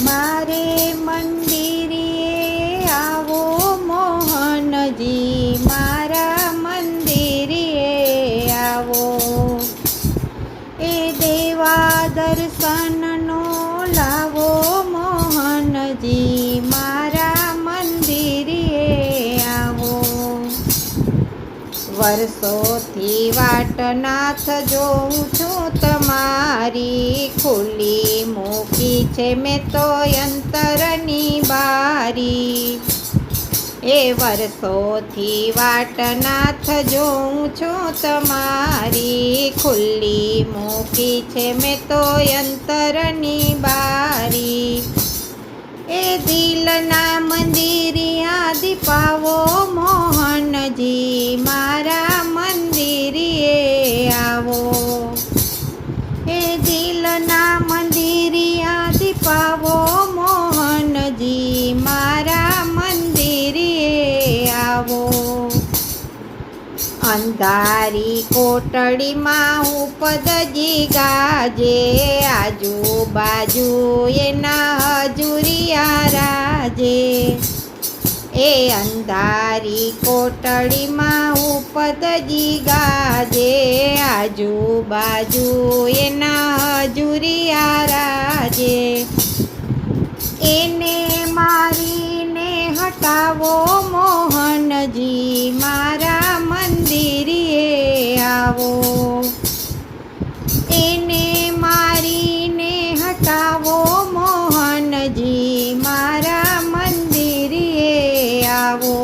મારે મંદિરે આવો મોહનજી, મારા મંદિરે આવો. એ દેવા દર્શનનો લાવો મોહનજી, મારા મંદિરે આવો. વર્ષોથી વાટ નાથ જોઉં છું તમારી, ખુલ્લી મૂકી છે મેં તો અંતરની બારી. એ વર્ષોથી વાટ નાથ જોઉં છું તમારી, ખુલ્લી મૂકી છે મેં તો અંતરની બારી. એ દિલના મંદિરે દીપાવો મોહનજી, મારા મંદિરે આવો. એ દિલના મંદિરે દીપાવો મોહનજી, મારા મંદિરે આવો. અંધારી કોટડીમાં ઉપદજી ગાજે, આજુબાજુ એના હજુરિયા રાજે. એ અંધારી કોટડીમાં ઉપદજી ગાજે, આજુબાજુ એના હજુરિયા રાજે. એને મારીને હટાવો મોહનજી, મારા મંદિરે આવો. એને મારીને હટાવો મોહનજી, મારા મંદિરે આવો.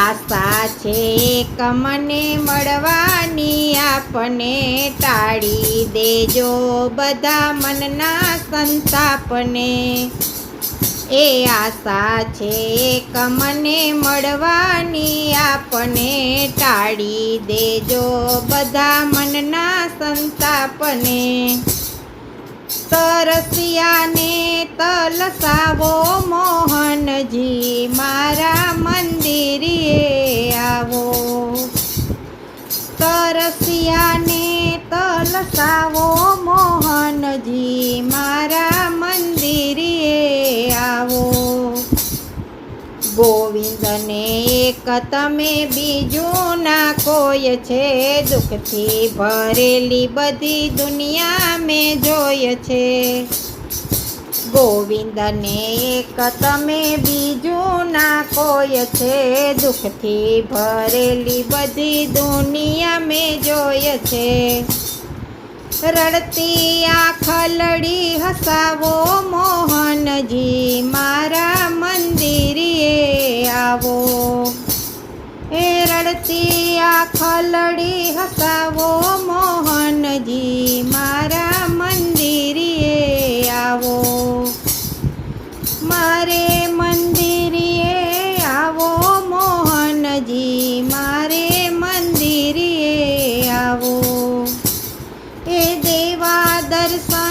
આશા છે એક મને મળવાની, આપને ટાળી દેજો બધા મનના સંતાપને. એ આશા છે એક મને મળવાની, આપને ટાળી દેજો બધા મનના સંતાપને. તરસ્યાને તલસાવો મોહનજી, મારા મંદિરે આવો. તરસ્યાને તલસાવો મોહનજી, મારા મંદિરે આવો. ગોવિંદને એક તમે બીજું ના કોઈ છે, દુઃખથી ભરેલી બધી દુનિયા મેં જોય છે. ગોવિંદને એક તમે બીજું ના કોઈ છે, દુઃખથી ભરેલી બધી દુનિયા મેં જોય છે. રડતી આંખલડી હસાવો મોહનજી, મારા મંદિરે આવો. એ રડતી આંખલડી હસાવો મોહનજી, મારા મંદિરે આવો. મારે મંદિરે આવો મોહનજી, મારે મંદિરે આવો. એ દેવા દર્શન